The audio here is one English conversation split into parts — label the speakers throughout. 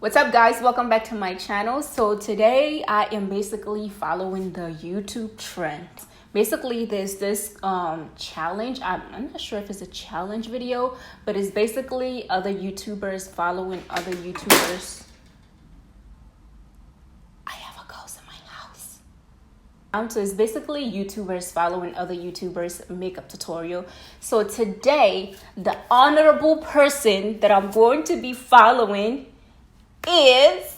Speaker 1: What's up, guys? Welcome back to my channel. So today I am basically following the YouTube trend. Basically there's this challenge. I'm not sure if it's a challenge video, but it's basically other YouTubers following other YouTubers. I have a ghost in my house. So it's basically YouTubers following other YouTubers makeup tutorial. So today the honorable person that I'm going to be following is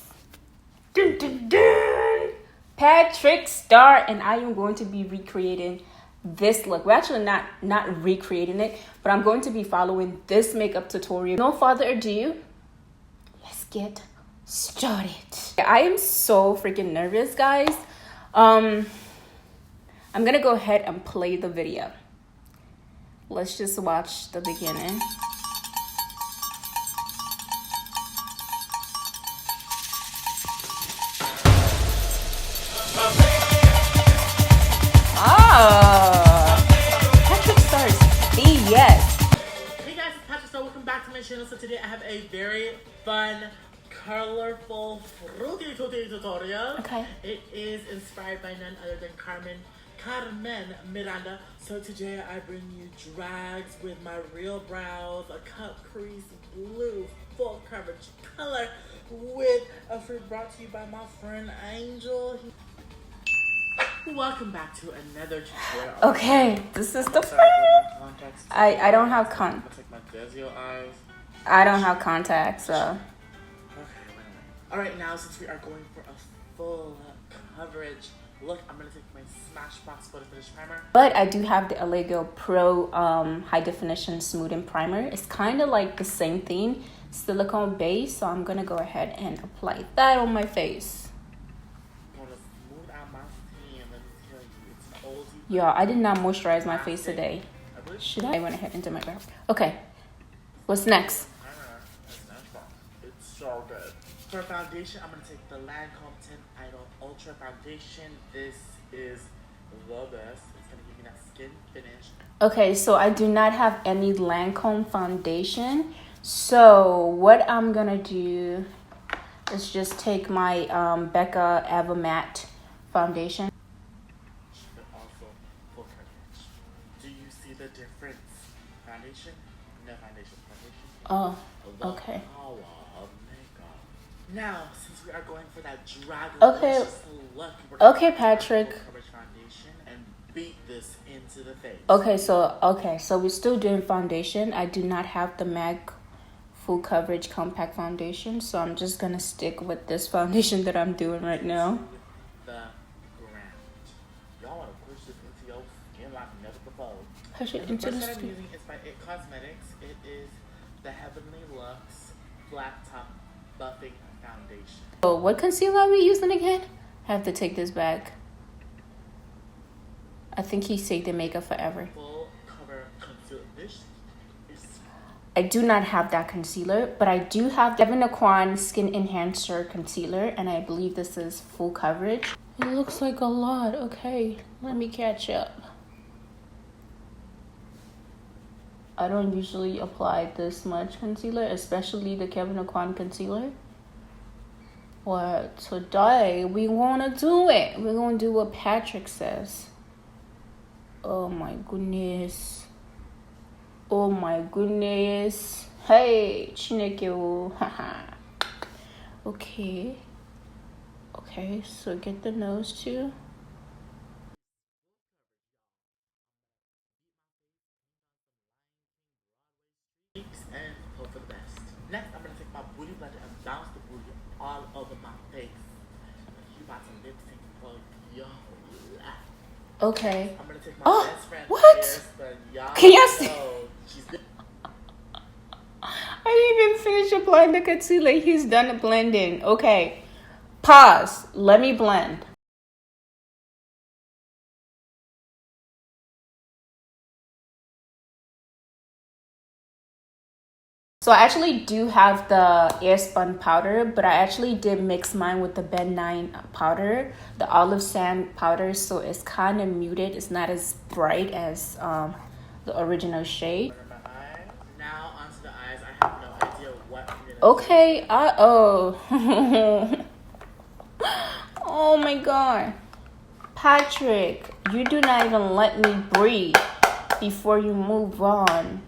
Speaker 1: PATRICKSTARRR, and I am going to be recreating this look. We're actually not recreating it, but I'm going to be following this makeup tutorial. No further ado, let's get started. I am so freaking nervous, guys. I'm gonna go ahead and play the video. Let's just watch the beginning. PATRICKSTARRR's yes.
Speaker 2: Hey guys, it's PATRICKSTARRR. Welcome back to my channel. So today I have a very fun, colorful, fruity tutorial.
Speaker 1: Okay.
Speaker 2: It is inspired by none other than Carmen Miranda. So today I bring you drags with my real brows, a cut crease blue full coverage color with a fruit brought to you by my friend Angel. Welcome back to another tutorial.
Speaker 1: Okay, this is the first. I don't have I don't have contacts, so.
Speaker 2: Okay, wait. Alright, now since we are going for a full coverage look, I'm gonna take my Smashbox Photo Finish Primer.
Speaker 1: But I do have the LA Girl Pro High Definition Smoothing Primer. It's kind of like the same thing, silicone base, so I'm gonna go ahead and apply that on my face. Yeah, I did not moisturize my face today. Should I? I went ahead and did my brow. Okay, what's next?
Speaker 2: It's so good. For foundation, I'm going to take the Lancome Tint Idol Ultra Foundation. This is the best. It's going to give me that skin finish.
Speaker 1: Okay, so I do not have any Lancome foundation. So what I'm going to do is just take my Becca Ava Matte foundation.
Speaker 2: The difference. Foundation? No foundation.
Speaker 1: Oh, okay.
Speaker 2: Now, since we are going for that drag
Speaker 1: okay.
Speaker 2: look,
Speaker 1: okay, Patrick.
Speaker 2: Foundation and beat this into the face.
Speaker 1: Okay, so we're still doing foundation. I do not have the MAC full coverage compact foundation, so I'm just gonna stick with this foundation that I'm doing right now.
Speaker 2: Push it into the first that I'm using is by It Cosmetics. It is the Heavenly Luxe Black Top Buffing Foundation.
Speaker 1: So what concealer are we using again? I have to take this back. I think he saved the makeup forever.
Speaker 2: Full cover concealer. This is...
Speaker 1: I do not have that concealer, but I do have Kevyn Aucoin Skin Enhancer Concealer, and I believe this is full coverage. It looks like a lot. Okay, let me catch up. I don't usually apply this much concealer, especially the Kevyn Aucoin concealer. But today we wanna do it. We're gonna do what Patrick says. Oh my goodness. Oh my goodness. Hey, Chinekyo. Haha. Okay. Okay, so get the nose too.
Speaker 2: And hope for the best. Next, I'm going to take my booty blender and bounce the booty all over my face. You about to lip sync for yo.
Speaker 1: Okay.
Speaker 2: I'm going to take my best friend.
Speaker 1: What? Can you see?
Speaker 2: She's
Speaker 1: I didn't even finish applying the concealer. He's done the blending. Okay. Pause. Let me blend. So I actually do have the airspun powder, but I actually did mix mine with the Ben 9 powder, the olive sand powder, so it's kind of muted. It's not as bright as the original shade.
Speaker 2: Now onto the eyes. I have no idea what I'm going
Speaker 1: Okay, oh my god. Patrick, you do not even let me breathe before you move on.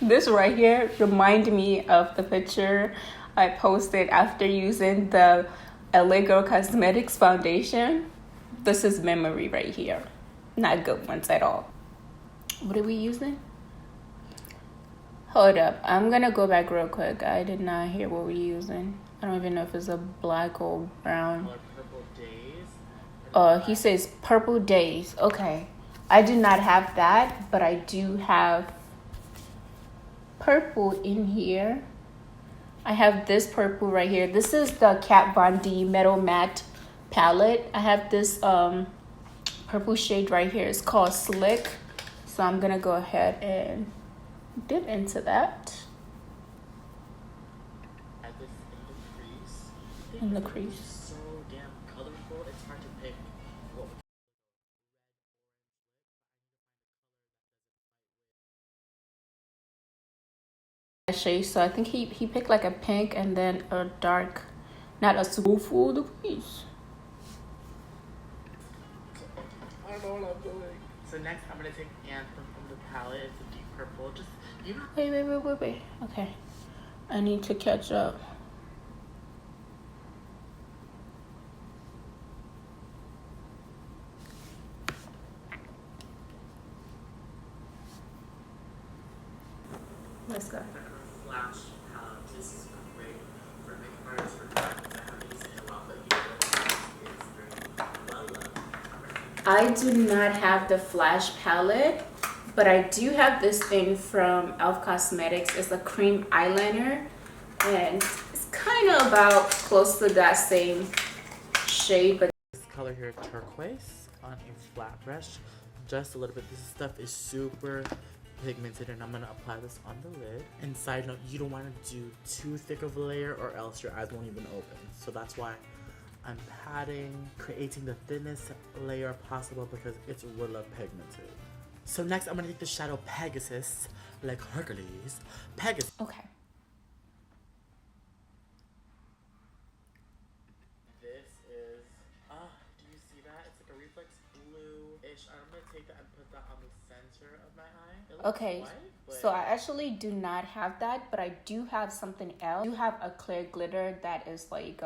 Speaker 1: This right here remind me of the picture I posted after using the LA Girl Cosmetics foundation. This is memory right here. Not good ones at all. What are we using? Hold up. I'm gonna go back real quick. I did not hear what we're using. I don't even know if it's a black or brown.
Speaker 2: Purple Days.
Speaker 1: He says Purple Days. Okay. I do not have that, but I do have purple in here. I have this purple right here. This is the Kat Von D Metal Matte palette. I have this purple shade right here. It's called Slick. So I'm gonna go ahead and dip into that.
Speaker 2: Add this in the crease.
Speaker 1: In the crease.
Speaker 2: So damn colorful. It's hard to pick.
Speaker 1: Shade, so I think he picked like a pink and then a dark, not a super full the crease.
Speaker 2: I don't know what I'm doing. So next I'm gonna take Anthem from the palette. It's a deep purple. Just
Speaker 1: Wait. Okay. I need to catch up. Let's go.
Speaker 2: Flash palette. This is great for making artists for clients. I haven't used it in a while, but you know, it's very well loved.
Speaker 1: I do not have the Flash palette, but I do have this thing from e.l.f. Cosmetics. It's a cream eyeliner, and it's kind of about close to that same shade, but
Speaker 2: This color here, turquoise, on a flat brush, just a little bit. This stuff is super pigmented, and I'm gonna apply this on the lid. And side note, you don't want to do too thick of a layer, or else your eyes won't even open. So that's why I'm patting, creating the thinnest layer possible because it's really pigmented. So next, I'm gonna take the shadow Pegasus, like Hercules. Pegasus.
Speaker 1: okay.
Speaker 2: This is, do you see that? It's like a reflex blue-ish. I'm gonna take that and put that on the center of my eye. It looks
Speaker 1: Okay,
Speaker 2: white, but
Speaker 1: so I actually do not have that, but I do have something else. I do have a clear glitter that is like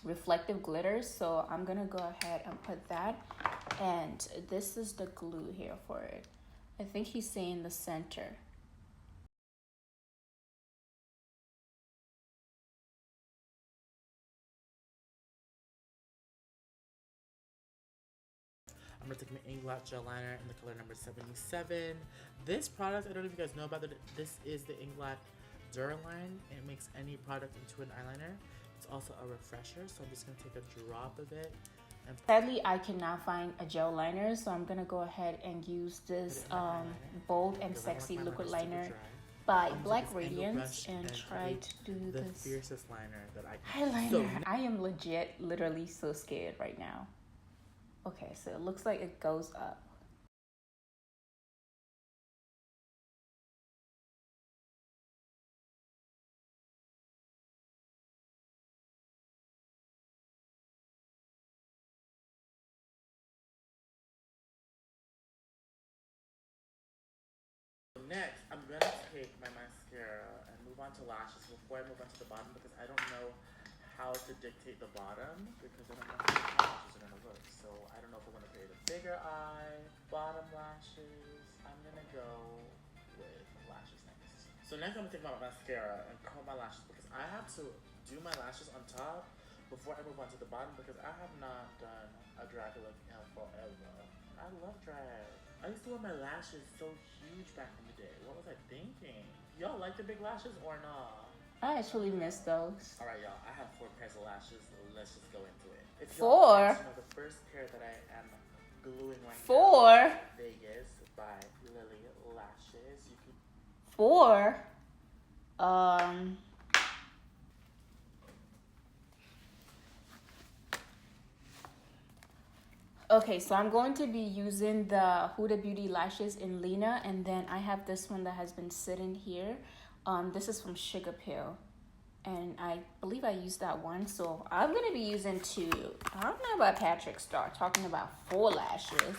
Speaker 1: reflective glitter, so I'm gonna go ahead and put that. And this is the glue here for it. I think he's saying the center.
Speaker 2: I'm gonna take my Inglot gel liner in the color number 77. This product, I don't know if you guys know about it. This is the Inglot Duraline. It makes any product into an eyeliner. It's also a refresher, so I'm just gonna take a drop of it. And
Speaker 1: Sadly, I cannot find a gel liner, so I'm gonna go ahead and use this bold and sexy liquid liner by Black Radiance and try to do
Speaker 2: the
Speaker 1: this
Speaker 2: fiercest liner that I can.
Speaker 1: eyeliner.
Speaker 2: So
Speaker 1: I am legit, literally so scared right now. Okay, so it looks like it goes up.
Speaker 2: next, I'm gonna take my mascara and move on to lashes before I move on to the bottom because I don't know how to dictate the bottom because I don't know how lashes are gonna look. So I don't know if I want to create a bigger eye, bottom lashes. I'm gonna go with lashes next. So next I'm gonna take my mascara and comb my lashes because I have to do my lashes on top before I move on to the bottom because I have not done a drag look in forever. I love drag. I used to wear my lashes so huge back in the day. What was I thinking? Y'all like the big lashes or not?
Speaker 1: I actually miss those.
Speaker 2: Alright, y'all. I have 4 pairs of lashes. Let's just go into it. If
Speaker 1: 4?
Speaker 2: The first pair that I am gluing right
Speaker 1: 4?
Speaker 2: now is Vegas by Lily Lashes. You can
Speaker 1: 4? Okay, so I'm going to be using the Huda Beauty lashes in Lena, and then I have this one that has been sitting here. This is from Sugar Pill, and I believe I used that one. So I'm gonna be using two. I don't know about Patrick Star talking about 4 lashes.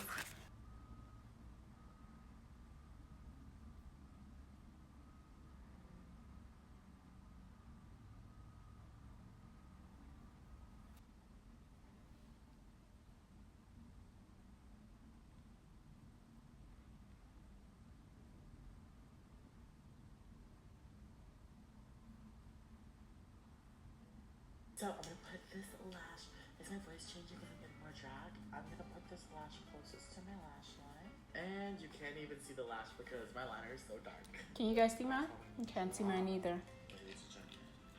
Speaker 2: So I'm gonna put this lash. Is my voice changing because I'm getting more drag? I'm gonna put this lash closest to my lash line. And you can't even see the lash because my liner is so dark.
Speaker 1: Can you guys see mine? You can't see mine either.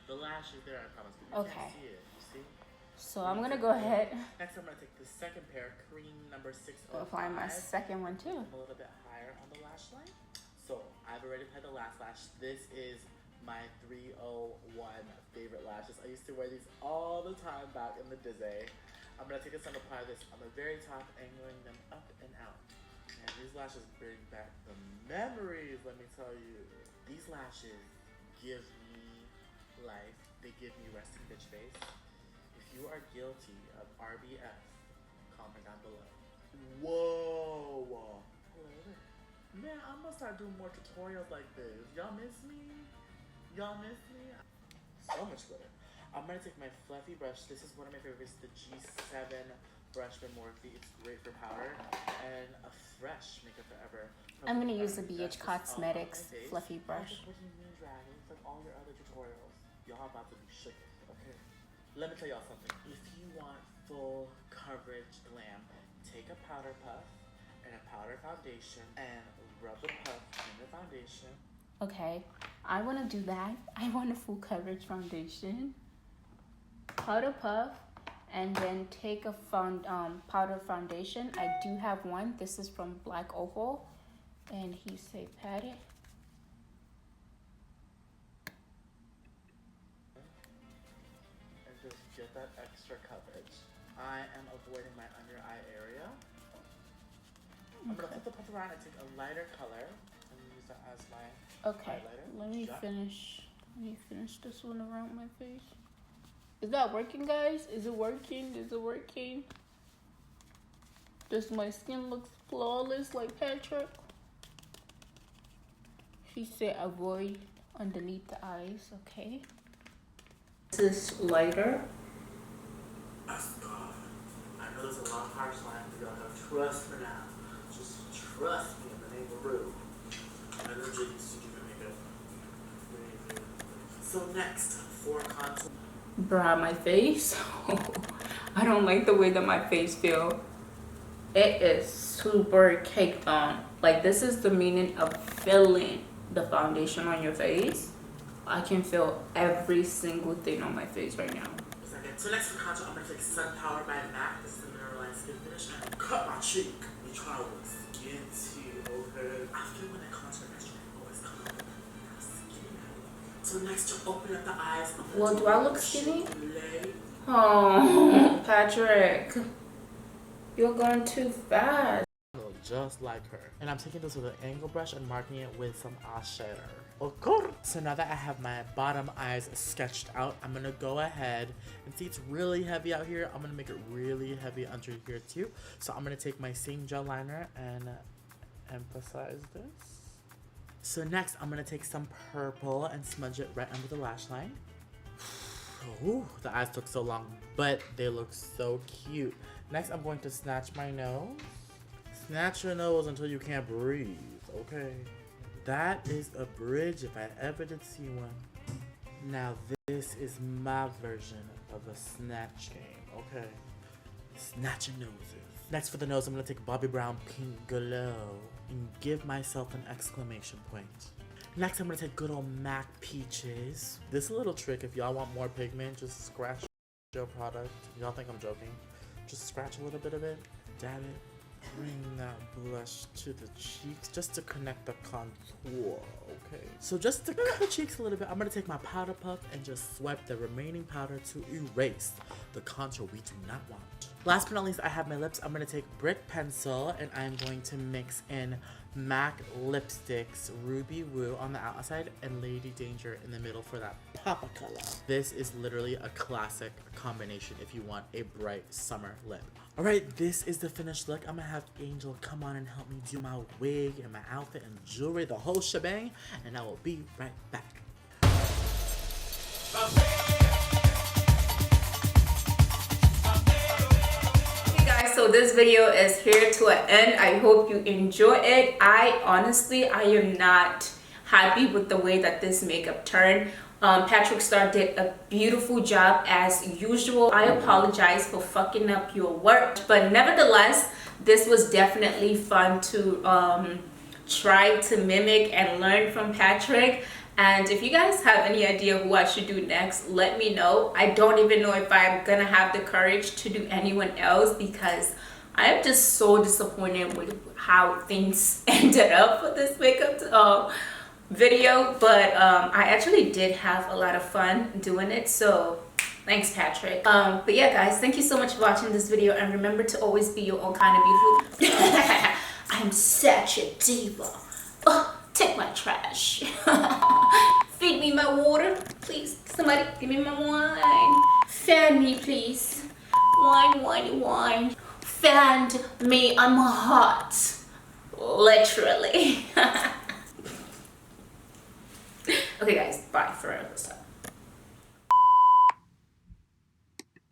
Speaker 2: The lash is there, I promise. But you can't see it. You see?
Speaker 1: So I'm gonna go ahead.
Speaker 2: Next, I'm gonna take the second pair, cream number 605.
Speaker 1: Apply my second one too.
Speaker 2: A little bit higher on the lash line. So I've already applied the last lash. This is my 301 favorite lashes. I used to wear these all the time back in the Disney. I'm gonna take this and apply this on the very top, angling them up and out. And these lashes bring back the memories, let me tell you. These lashes give me life. They give me resting bitch face. If you are guilty of RBF, comment down below. Whoa! Hello there. Man, I'm gonna start doing more tutorials like this. Y'all miss me? Y'all miss me? So much glitter. I'm gonna take my fluffy brush. This is one of my favorites, the G7 brush by Morphe. It's great for powder and a fresh makeup forever.
Speaker 1: I'm gonna use the BH Cosmetics fluffy brush.
Speaker 2: What do you mean, dragon? It's like all your other tutorials. Y'all about to be shook, okay? Let me tell y'all something. If you want full coverage glam, take a powder puff and a powder foundation and rub the puff in the foundation.
Speaker 1: Okay, I want to do that. I want a full coverage foundation, powder puff, and then take a powder foundation. I do have one. This is from Black Opal, and he say pat it.
Speaker 2: And just get that extra coverage. I am avoiding my under eye area. I'm gonna flip the puff around and take a lighter color and use that as my highlighter.
Speaker 1: Let me finish this one around my face. Is that working, guys? Is it working? Does my skin look flawless like Patrick? She said avoid underneath the eyes, okay? This is lighter.
Speaker 2: God. I know there's a lot of harsh lines, but y'all have trust me now. Just trust me in the name of Rue. I literally used to do my makeup. So next, for contour.
Speaker 1: Bruh, my face. I don't like the way that my face feels. It is super caked on. Like, this is the meaning of feeling the foundation on your face. I can feel every single thing on my face right now.
Speaker 2: So next for contour, I'm gonna take Sun Power by MAC. This is the mineralized skin finish. And cut my cheek. We try to look skinty, okay? I feel when I contour my cheek, I always come up skinny. So next, to open up the eyes.
Speaker 1: Well, do I look skinny? Oh, Patrick. You're going too fast.
Speaker 2: Just like her. And I'm taking this with an angle brush and marking it with some eyeshadow. Okay. So now that I have my bottom eyes sketched out, I'm gonna go ahead and see it's really heavy out here. I'm gonna make it really heavy under here too. So I'm gonna take my same gel liner and emphasize this. So next I'm gonna take some purple and smudge it right under the lash line. Ooh, the eyes took so long, but they look so cute. Next I'm going to snatch my nose. Snatch your nose until you can't breathe, okay? That is a bridge if I ever did see one. Now this is my version of a snatch game, okay? Snatching noses. Next for the nose, I'm gonna take Bobbi Brown Pink Glow and give myself an exclamation point. Next, I'm gonna take good old MAC Peaches. This is a little trick. If y'all want more pigment, just scratch your product. Y'all think I'm joking? Just scratch a little bit of it, dab it. Bring that blush to the cheeks just to connect the contour, okay? So just to cut the cheeks a little bit, I'm gonna take my powder puff and just swipe the remaining powder to erase the contour we do not want. Last but not least, I have my lips. I'm going to take Brick Pencil and I'm going to mix in MAC Lipsticks Ruby Woo on the outside and Lady Danger in the middle for that papa color. This is literally a classic combination if you want a bright summer lip. Alright, this is the finished look. I'm going to have Angel come on and help me do my wig and my outfit and jewelry, the whole shebang, and I will be right back.
Speaker 1: So this video is here to an end. I hope you enjoy it. I am not happy with the way that this makeup turned. Patrick Starr did a beautiful job as usual. I apologize for fucking up your work, but nevertheless, this was definitely fun to try to mimic and learn from Patrick. And if you guys have any idea who I should do next, let me know. I don't even know if I'm gonna have the courage to do anyone else because I am just so disappointed with how things ended up for this makeup video. But I actually did have a lot of fun doing it, so thanks, Patrick. But yeah, guys, thank you so much for watching this video, and remember to always be your own kind of beautiful. I'm such a diva. Take my trash. Feed me my water, please. Somebody give me my wine. Fan me, please. Wine, wine, wine. Fan me, I'm hot. Literally. Okay, guys, bye for this time.